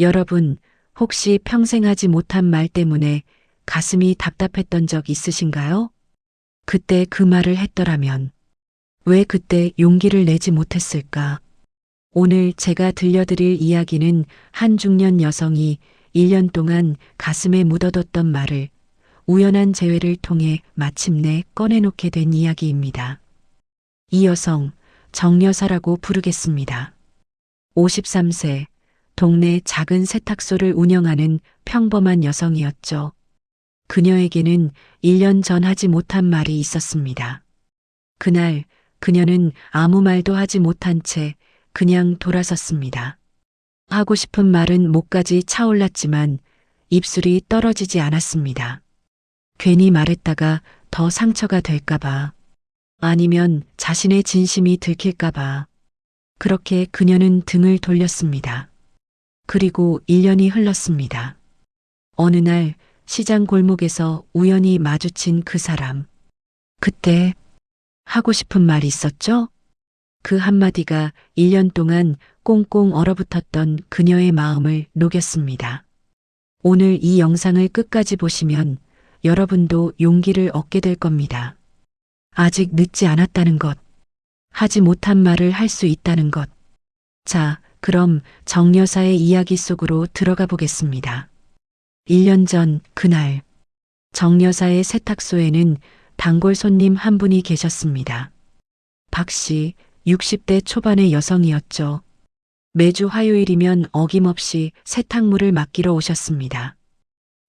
여러분, 혹시 평생 하지 못한 말 때문에 가슴이 답답했던 적 있으신가요? 그때 그 말을 했더라면 왜 그때 용기를 내지 못했을까? 오늘 제가 들려드릴 이야기는 한 중년 여성이 1년 동안 가슴에 묻어뒀던 말을 우연한 재회를 통해 마침내 꺼내놓게 된 이야기입니다. 이 여성, 정여사라고 부르겠습니다. 53세, 동네 작은 세탁소를 운영하는 평범한 여성이었죠. 그녀에게는 1년 전 하지 못한 말이 있었습니다. 그날 그녀는 아무 말도 하지 못한 채 그냥 돌아섰습니다. 하고 싶은 말은 목까지 차올랐지만 입술이 떨어지지 않았습니다. 괜히 말했다가 더 상처가 될까봐, 아니면 자신의 진심이 들킬까봐. 그렇게 그녀는 등을 돌렸습니다. 그리고 1년이 흘렀습니다. 어느 날 시장 골목에서 우연히 마주친 그 사람. 그때 하고 싶은 말이 있었죠? 그 한마디가 1년 동안 꽁꽁 얼어붙었던 그녀의 마음을 녹였습니다. 오늘 이 영상을 끝까지 보시면 여러분도 용기를 얻게 될 겁니다. 아직 늦지 않았다는 것, 하지 못한 말을 할 수 있다는 것. 자, 그럼 정여사의 이야기 속으로 들어가 보겠습니다. 1년 전 그날, 정여사의 세탁소에는 단골 손님 한 분이 계셨습니다. 박 씨, 60대 초반의 여성이었죠. 매주 화요일이면 어김없이 세탁물을 맡기러 오셨습니다.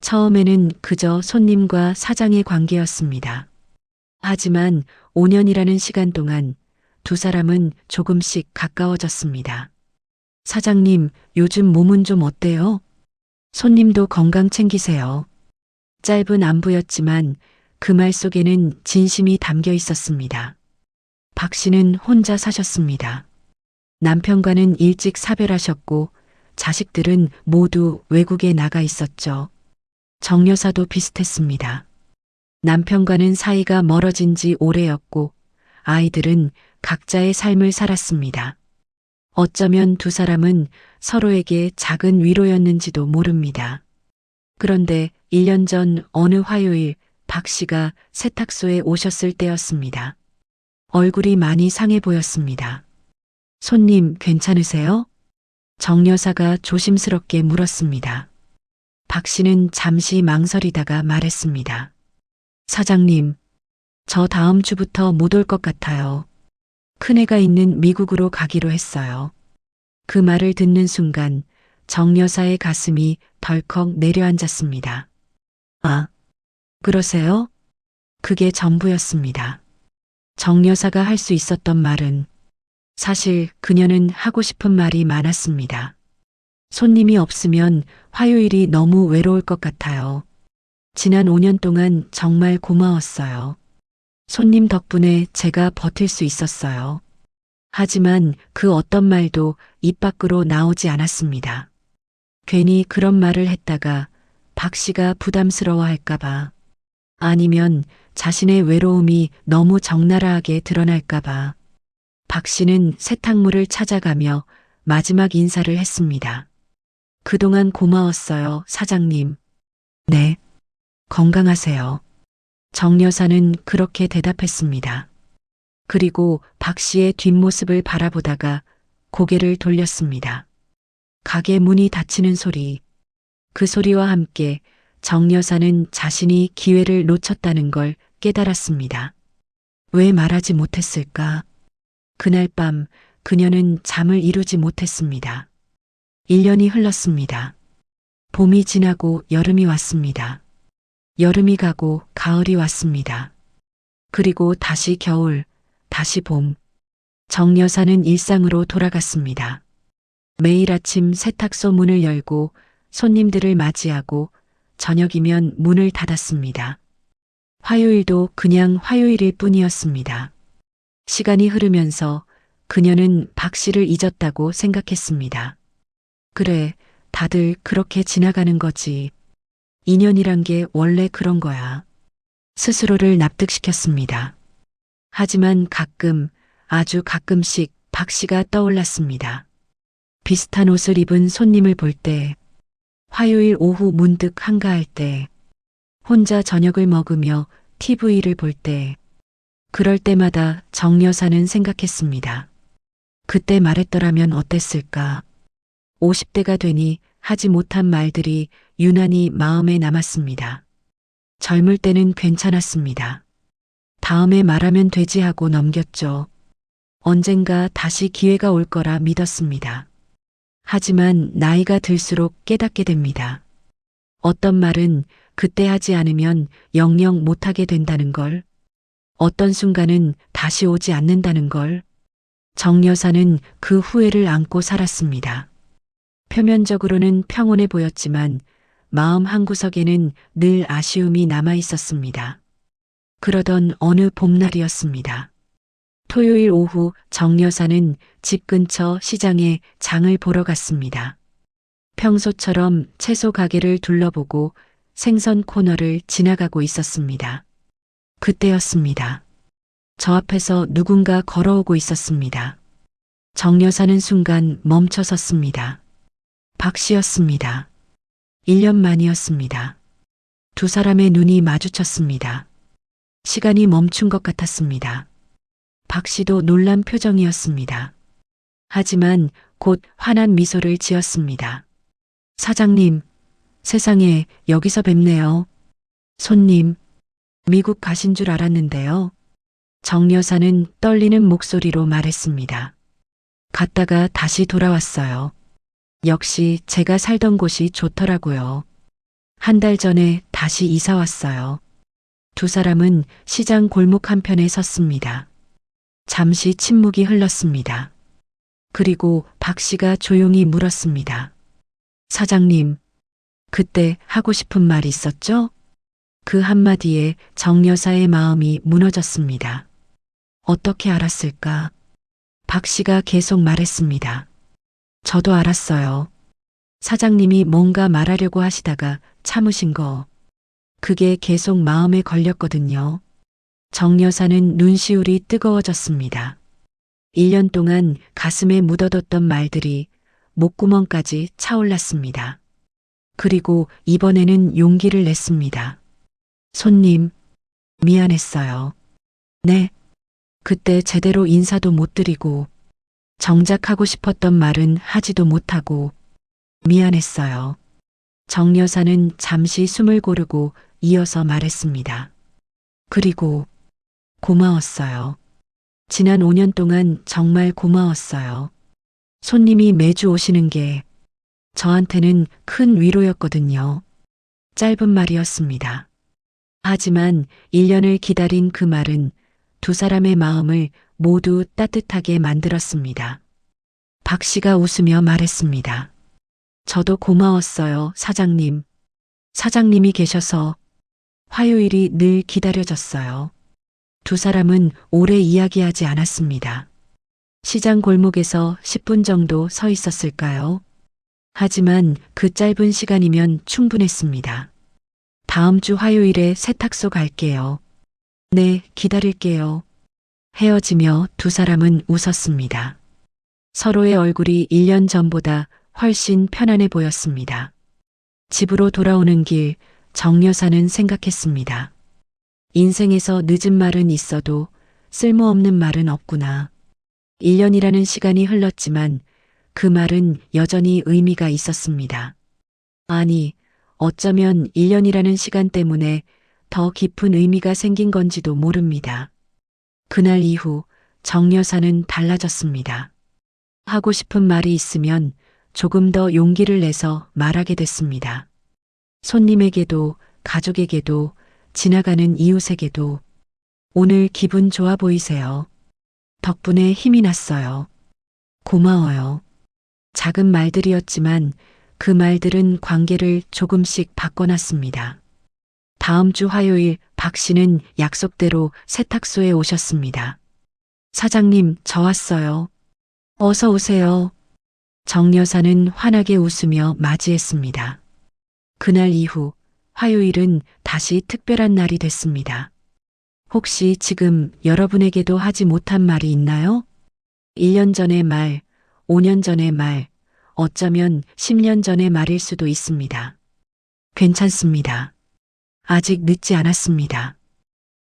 처음에는 그저 손님과 사장의 관계였습니다. 하지만 5년이라는 시간 동안 두 사람은 조금씩 가까워졌습니다. 사장님, 요즘 몸은 좀 어때요? 손님도 건강 챙기세요. 짧은 안부였지만 그 말 속에는 진심이 담겨 있었습니다. 박 씨는 혼자 사셨습니다. 남편과는 일찍 사별하셨고 자식들은 모두 외국에 나가 있었죠. 정 여사도 비슷했습니다. 남편과는 사이가 멀어진 지 오래였고 아이들은 각자의 삶을 살았습니다. 어쩌면 두 사람은 서로에게 작은 위로였는지도 모릅니다. 그런데 1년 전 어느 화요일 박 씨가 세탁소에 오셨을 때였습니다. 얼굴이 많이 상해 보였습니다. 손님 괜찮으세요? 정 여사가 조심스럽게 물었습니다. 박 씨는 잠시 망설이다가 말했습니다. 사장님, 저 다음 주부터 못 올 것 같아요. 큰애가 있는 미국으로 가기로 했어요. 그 말을 듣는 순간 정 여사의 가슴이 덜컥 내려앉았습니다. 아, 그러세요? 그게 전부였습니다. 정 여사가 할 수 있었던 말은, 사실 그녀는 하고 싶은 말이 많았습니다. 손님이 없으면 화요일이 너무 외로울 것 같아요. 지난 5년 동안 정말 고마웠어요. 손님 덕분에 제가 버틸 수 있었어요. 하지만 그 어떤 말도 입 밖으로 나오지 않았습니다. 괜히 그런 말을 했다가 박 씨가 부담스러워 할까봐, 아니면 자신의 외로움이 너무 적나라하게 드러날까봐. 박 씨는 세탁물을 찾아가며 마지막 인사를 했습니다. 그동안 고마웠어요, 사장님. 네, 건강하세요. 정 여사는 그렇게 대답했습니다. 그리고 박 씨의 뒷모습을 바라보다가 고개를 돌렸습니다. 가게 문이 닫히는 소리. 그 소리와 함께 정 여사는 자신이 기회를 놓쳤다는 걸 깨달았습니다. 왜 말하지 못했을까? 그날 밤 그녀는 잠을 이루지 못했습니다. 1년이 흘렀습니다. 봄이 지나고 여름이 왔습니다. 여름이 가고 가을이 왔습니다. 그리고 다시 겨울, 다시 봄. 정 여사는 일상으로 돌아갔습니다. 매일 아침 세탁소 문을 열고 손님들을 맞이하고 저녁이면 문을 닫았습니다. 화요일도 그냥 화요일일 뿐이었습니다. 시간이 흐르면서 그녀는 박 씨를 잊었다고 생각했습니다. 그래, 다들 그렇게 지나가는 거지. 인연이란 게 원래 그런 거야. 스스로를 납득시켰습니다. 하지만 가끔, 아주 가끔씩 박 씨가 떠올랐습니다. 비슷한 옷을 입은 손님을 볼 때, 화요일 오후 문득 한가할 때, 혼자 저녁을 먹으며 TV를 볼 때, 그럴 때마다 정 여사는 생각했습니다. 그때 말했더라면 어땠을까? 50대가 되니 하지 못한 말들이 유난히 마음에 남았습니다. 젊을 때는 괜찮았습니다. 다음에 말하면 되지 하고 넘겼죠. 언젠가 다시 기회가 올 거라 믿었습니다. 하지만 나이가 들수록 깨닫게 됩니다. 어떤 말은 그때 하지 않으면 영영 못하게 된다는 걸, 어떤 순간은 다시 오지 않는다는 걸, 정 여사는 그 후회를 안고 살았습니다. 표면적으로는 평온해 보였지만 마음 한구석에는 늘 아쉬움이 남아 있었습니다. 그러던 어느 봄날이었습니다. 토요일 오후 정 여사는 집 근처 시장에 장을 보러 갔습니다. 평소처럼 채소 가게를 둘러보고 생선 코너를 지나가고 있었습니다. 그때였습니다. 저 앞에서 누군가 걸어오고 있었습니다. 정 여사는 순간 멈춰 섰습니다. 박 씨였습니다. 1년 만이었습니다. 두 사람의 눈이 마주쳤습니다. 시간이 멈춘 것 같았습니다. 박 씨도 놀란 표정이었습니다. 하지만 곧 환한 미소를 지었습니다. 사장님, 세상에 여기서 뵙네요. 손님, 미국 가신 줄 알았는데요. 정 여사는 떨리는 목소리로 말했습니다. 갔다가 다시 돌아왔어요. 역시 제가 살던 곳이 좋더라고요. 한 달 전에 다시 이사 왔어요. 두 사람은 시장 골목 한편에 섰습니다. 잠시 침묵이 흘렀습니다. 그리고 박 씨가 조용히 물었습니다. 사장님, 그때 하고 싶은 말 있었죠? 그 한마디에 정 여사의 마음이 무너졌습니다. 어떻게 알았을까? 박 씨가 계속 말했습니다. 저도 알았어요. 사장님이 뭔가 말하려고 하시다가 참으신 거. 그게 계속 마음에 걸렸거든요. 정 여사는 눈시울이 뜨거워졌습니다. 1년 동안 가슴에 묻어뒀던 말들이 목구멍까지 차올랐습니다. 그리고 이번에는 용기를 냈습니다. 손님, 미안했어요. 네. 그때 제대로 인사도 못 드리고 정작 하고 싶었던 말은 하지도 못하고 미안했어요. 정 여사는 잠시 숨을 고르고 이어서 말했습니다. 그리고 고마웠어요. 지난 5년 동안 정말 고마웠어요. 손님이 매주 오시는 게 저한테는 큰 위로였거든요. 짧은 말이었습니다. 하지만 1년을 기다린 그 말은 두 사람의 마음을 모두 따뜻하게 만들었습니다. 박 씨가 웃으며 말했습니다. 저도 고마웠어요, 사장님. 사장님이 계셔서 화요일이 늘 기다려졌어요. 두 사람은 오래 이야기하지 않았습니다. 시장 골목에서 10분 정도 서 있었을까요? 하지만 그 짧은 시간이면 충분했습니다. 다음 주 화요일에 세탁소 갈게요. 네, 기다릴게요. 헤어지며 두 사람은 웃었습니다. 서로의 얼굴이 1년 전보다 훨씬 편안해 보였습니다. 집으로 돌아오는 길, 정 여사는 생각했습니다. 인생에서 늦은 말은 있어도 쓸모없는 말은 없구나. 1년이라는 시간이 흘렀지만 그 말은 여전히 의미가 있었습니다. 아니, 어쩌면 1년이라는 시간 때문에 더 깊은 의미가 생긴 건지도 모릅니다. 그날 이후 정 여사는 달라졌습니다. 하고 싶은 말이 있으면 조금 더 용기를 내서 말하게 됐습니다. 손님에게도, 가족에게도, 지나가는 이웃에게도 오늘 기분 좋아 보이세요. 덕분에 힘이 났어요. 고마워요. 작은 말들이었지만 그 말들은 관계를 조금씩 바꿔놨습니다. 다음 주 화요일 박 씨는 약속대로 세탁소에 오셨습니다. 사장님, 저 왔어요. 어서 오세요. 정 여사는 환하게 웃으며 맞이했습니다. 그날 이후 화요일은 다시 특별한 날이 됐습니다. 혹시 지금 여러분에게도 하지 못한 말이 있나요? 1년 전의 말, 5년 전의 말, 어쩌면 10년 전의 말일 수도 있습니다. 괜찮습니다. 아직 늦지 않았습니다.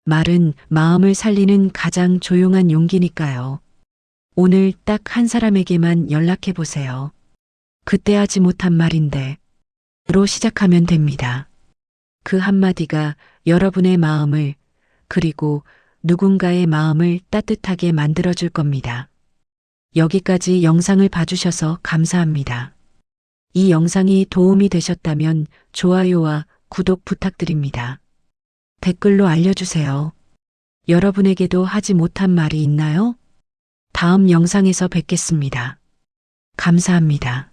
말은 마음을 살리는 가장 조용한 용기니까요. 오늘 딱 한 사람에게만 연락해 보세요. 그때 하지 못한 말인데, 로 시작하면 됩니다. 그 한마디가 여러분의 마음을, 그리고 누군가의 마음을 따뜻하게 만들어줄 겁니다. 여기까지 영상을 봐주셔서 감사합니다. 이 영상이 도움이 되셨다면 좋아요와 구독 부탁드립니다. 댓글로 알려주세요. 여러분에게도 하지 못한 말이 있나요? 다음 영상에서 뵙겠습니다. 감사합니다.